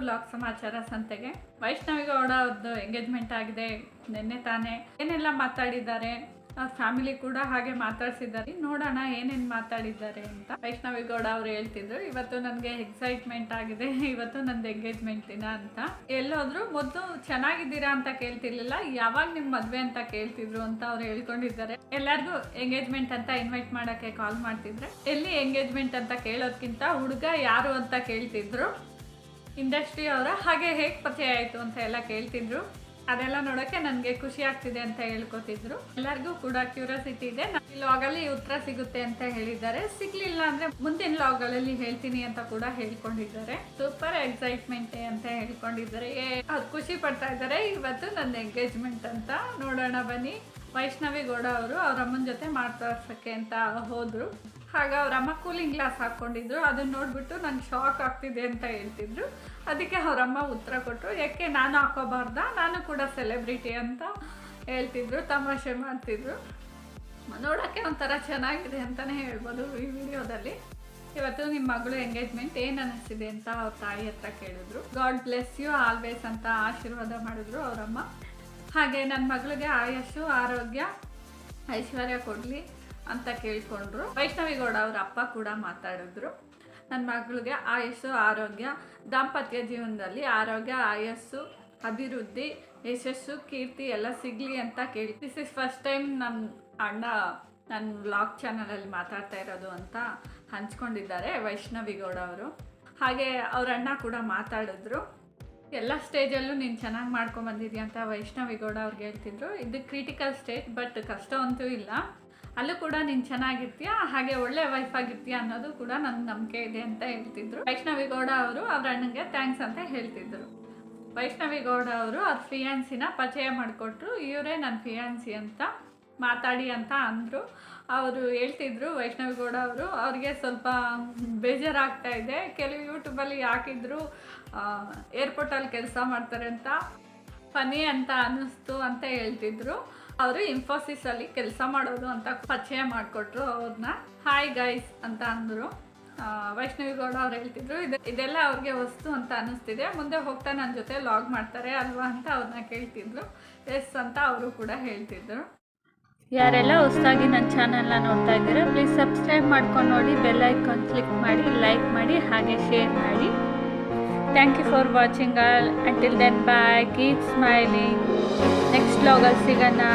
Vlog ಸಮಾಚಾರ ಸಂತೆಗೆ. ವೈಷ್ಣವಿ ಗೌಡ ಅವ್ರದ್ದು ಎಂಗೇಜ್ಮೆಂಟ್ ಆಗಿದೆ ನಿನ್ನೆ ತಾನೇ. ಏನೆಲ್ಲ ಮಾತಾಡಿದ್ದಾರೆ, ಅವ್ರ ಫ್ಯಾಮಿಲಿ ಕೂಡ ಹಾಗೆ ಮಾತಾಡ್ಸಿದ್ದಾರೆ. ನೋಡೋಣ ಏನೇನು ಮಾತಾಡಿದ್ದಾರೆ ಅಂತ. ವೈಷ್ಣವಿ ಗೌಡ ಅವ್ರು ಹೇಳ್ತಿದ್ರು, ಇವತ್ತು ನನಗೆ ಎಕ್ಸೈಟ್ಮೆಂಟ್ ಆಗಿದೆ, ಇವತ್ತು ನಂದು ಎಂಗೇಜ್ಮೆಂಟ್ ದಿನ ಅಂತ. ಎಲ್ಲೋದ್ರು ಮೊದಲು ಚೆನ್ನಾಗಿದ್ದೀರಾ ಅಂತ ಕೇಳ್ತಿರ್ಲಿಲ್ಲ, ಯಾವಾಗ ನಿಮ್ಮ ಮದುವೆ ಅಂತ ಕೇಳ್ತಿದ್ರು ಅಂತ ಅವ್ರು ಹೇಳ್ಕೊಂಡಿದ್ದಾರೆ. ಎಲ್ಲರಿಗೂ ಎಂಗೇಜ್ಮೆಂಟ್ ಅಂತ ಇನ್ವೈಟ್ ಮಾಡೋಕ್ಕೆ ಕಾಲ್ ಮಾಡ್ತಿದ್ರೆ, ಎಲ್ಲಿ ಎಂಗೇಜ್ಮೆಂಟ್ ಅಂತ ಕೇಳೋದ್ಕಿಂತ ಹುಡುಗ ಯಾರು ಅಂತ ಕೇಳ್ತಿದ್ರು. ಇಂಡಸ್ಟ್ರಿ ಅವರ ಹಾಗೆ ಹೇಗೆ ಪರಿಚಯ ಆಯಿತು ಅಂತ ಎಲ್ಲ ಕೇಳ್ತಿದ್ರು. ಅದೆಲ್ಲ ನೋಡೋಕ್ಕೆ ನನಗೆ ಖುಷಿ ಆಗ್ತಿದೆ ಅಂತ ಹೇಳ್ಕೊತಿದ್ರು. ಎಲ್ಲರಿಗೂ ಕೂಡ ಕ್ಯೂರಿಯಾಸಿಟಿ ಇದೆ. ಈ ಲಾಗಲ್ಲಿ ಉತ್ತರ ಸಿಗುತ್ತೆ ಅಂತ ಹೇಳಿದ್ದಾರೆ. ಸಿಗ್ಲಿಲ್ಲ ಅಂದರೆ ಮುಂದಿನ ಲಾಗ್ಗಳಲ್ಲಿ ಹೇಳ್ತೀನಿ ಅಂತ ಕೂಡ ಹೇಳ್ಕೊಂಡಿದ್ದಾರೆ. ಸೂಪರ್ ಎಕ್ಸೈಟ್ಮೆಂಟ್ ಅಂತ ಹೇಳ್ಕೊಂಡಿದ್ದಾರೆ. ಅವ್ರು ಖುಷಿ ಪಡ್ತಾ ಇದ್ದಾರೆ. ಇವತ್ತು ನನ್ನ ಎಂಗೇಜ್ಮೆಂಟ್ ಅಂತ. ನೋಡೋಣ ಬನ್ನಿ. ವೈಷ್ಣವಿ ಗೌಡ ಅವರು ಅವ್ರ ಅಮ್ಮನ ಜೊತೆ ಮಾತಾಡ್ಸೋಕ್ಕೆ ಅಂತ ಹೋದರು. ಆಗ ಅವರಮ್ಮ ಕೂಲಿಂಗ್ ಗ್ಲಾಸ್ ಹಾಕ್ಕೊಂಡಿದ್ರು. ಅದನ್ನ ನೋಡಿಬಿಟ್ಟು ನಂಗೆ ಶಾಕ್ ಆಗ್ತಿದೆ ಅಂತ ಹೇಳ್ತಿದ್ರು. ಅದಕ್ಕೆ ಅವರಮ್ಮ ಉತ್ತರ ಕೊಟ್ಟರು, ಯಾಕೆ ನಾನು ಹಾಕೋಬಾರ್ದ, ನಾನು ಕೂಡ ಸೆಲೆಬ್ರಿಟಿ ಅಂತ ಹೇಳ್ತಿದ್ರು, ತಮಾಷೆ ಮಾಡ್ತಿದ್ರು. ನೋಡೋಕ್ಕೆ ಒಂಥರ ಚೆನ್ನಾಗಿದೆ ಅಂತಲೇ ಹೇಳ್ಬೋದು ಈ ವಿಡಿಯೋದಲ್ಲಿ. ಇವತ್ತು ನಿಮ್ಮ ಮಗಳು ಎಂಗೇಜ್ಮೆಂಟ್ ಏನು ಅನ್ನಿಸ್ತಿದೆ ಅಂತ ಅವ್ರ ತಾಯಿ ಹತ್ರ ಕೇಳಿದ್ರು. ಗಾಡ್ ಬ್ಲೆಸ್ ಯು ಆಲ್ವೇಸ್ ಅಂತ ಆಶೀರ್ವಾದ ಮಾಡಿದ್ರು ಅವರಮ್ಮ. ಹಾಗೆ ನನ್ನ ಮಗಳಿಗೆ ಆಯಸ್ಸು ಆರೋಗ್ಯ ಐಶ್ವರ್ಯ ಕೊಡಲಿ ಅಂತ ಕೇಳ್ಕೊಂಡ್ರು. ವೈಷ್ಣವಿ ಗೌಡ ಅವ್ರ ಅಪ್ಪ ಕೂಡ ಮಾತಾಡಿದ್ರು. ನನ್ನ ಮಗಳಿಗೆ ಆಯಸ್ಸು ಆರೋಗ್ಯ, ದಾಂಪತ್ಯ ಜೀವನದಲ್ಲಿ ಆರೋಗ್ಯ ಆಯಸ್ಸು ಅಭಿವೃದ್ಧಿ ಯಶಸ್ಸು ಕೀರ್ತಿ ಎಲ್ಲ ಸಿಗಲಿ ಅಂತ ಕೇಳಿ. ದಿಸ್ ಇಸ್ ಫಸ್ಟ್ ಟೈಮ್ ನಮ್ಮ ಅಣ್ಣ ನನ್ನ ವ್ಲಾಗ್ ಚಾನಲಲ್ಲಿ ಮಾತಾಡ್ತಾ ಇರೋದು ಅಂತ ಹಂಚ್ಕೊಂಡಿದ್ದಾರೆ ವೈಷ್ಣವಿ ಗೌಡ ಅವರು. ಹಾಗೆ ಅವ್ರ ಅಣ್ಣ ಕೂಡ ಮಾತಾಡಿದ್ರು. ಎಲ್ಲ ಸ್ಟೇಜಲ್ಲೂ ನೀನು ಚೆನ್ನಾಗಿ ಮಾಡ್ಕೊಂಬಂದಿದ್ಯಾ ಅಂತ ವೈಷ್ಣವಿ ಗೌಡ ಅವ್ರಿಗೆ ಹೇಳ್ತಿದ್ರು. ಇದು ಕ್ರಿಟಿಕಲ್ ಸ್ಟೇಜ್, ಬಟ್ ಕಷ್ಟ ಅಂತೂ ಇಲ್ಲ, ಅಲ್ಲೂ ಕೂಡ ನೀನು ಚೆನ್ನಾಗಿರ್ತೀಯ, ಹಾಗೆ ಒಳ್ಳೆ ವೈಫ್ ಆಗಿರ್ತೀಯ ಅನ್ನೋದು ಕೂಡ ನನಗೆ ನಂಬಿಕೆ ಇದೆ ಅಂತ ಹೇಳ್ತಿದ್ರು. ವೈಷ್ಣವಿ ಗೌಡ ಅವರು ಅವ್ರ ಅಣ್ಣಂಗೆ ಥ್ಯಾಂಕ್ಸ್ ಅಂತ ಹೇಳ್ತಿದ್ರು. ವೈಷ್ಣವಿ ಗೌಡ ಅವರು ಅವ್ರ ಫಿಯಾನ್ಸಿನ ಪರಿಚಯ ಮಾಡಿಕೊಟ್ರು. ಇವರೇ ನನ್ನ ಫಿಯಾನ್ಸಿ ಅಂತ ಮಾತಾಡಿ ಅಂತ ಅಂದರು. ಅವರು ಹೇಳ್ತಿದ್ರು ವೈಷ್ಣವಿ ಗೌಡ ಅವರು, ಅವ್ರಿಗೆ ಸ್ವಲ್ಪ ಬೇಜಾರಾಗ್ತಾ ಇದೆ. ಕೆಲವು ಯೂಟ್ಯೂಬಲ್ಲಿ ಹಾಕಿದ್ರು ಏರ್ಪೋರ್ಟಲ್ಲಿ ಕೆಲಸ ಮಾಡ್ತಾರೆ ಅಂತ, ಫನಿ ಅಂತ ಅನ್ನಿಸ್ತು ಅಂತ ಹೇಳ್ತಿದ್ರು. ಅವರು ಇನ್ಫೋಸಿಸಲ್ಲಿ ಕೆಲಸ ಮಾಡೋದು ಅಂತ ಪರಿಚಯ ಮಾಡಿಕೊಟ್ರು ಅವ್ರನ್ನ. ಹಾಯ್ ಗೈಸ್ ಅಂತ ಅಂದರು. ವೈಷ್ಣವಿ ಗೌಡ ಅವ್ರು ಹೇಳ್ತಿದ್ರು, ಇದೆಲ್ಲ ಅವ್ರಿಗೆ ವಸ್ತು ಅಂತ ಅನ್ನಿಸ್ತಿದೆ, ಮುಂದೆ ಹೋಗ್ತಾ ನನ್ನ ಜೊತೆ ಲಾಗ್ ಮಾಡ್ತಾರೆ ಅಲ್ವಾ ಅಂತ ಅವ್ರನ್ನ ಕೇಳ್ತಿದ್ರು. ಎಸ್ ಅಂತ ಅವರು ಕೂಡ ಹೇಳ್ತಿದ್ರು. ಯಾರೆಲ್ಲ ಹೊಸದಾಗಿ ನನ್ನ ಚಾನಲ್ನ ನೋಡ್ತಾ ಇದ್ದೀರಾ, ಪ್ಲೀಸ್ ಸಬ್ಸ್ಕ್ರೈಬ್ ಮಾಡ್ಕೊಂಡು ನೋಡಿ, ಬೆಲ್ ಐಕಾನ್ ಕ್ಲಿಕ್ ಮಾಡಿ, ಲೈಕ್ ಮಾಡಿ, ಹಾಗೆ ಶೇರ್ ಮಾಡಿ. Thank you for watching all. Until then, bye. Keep smiling. Next vlog al sigana.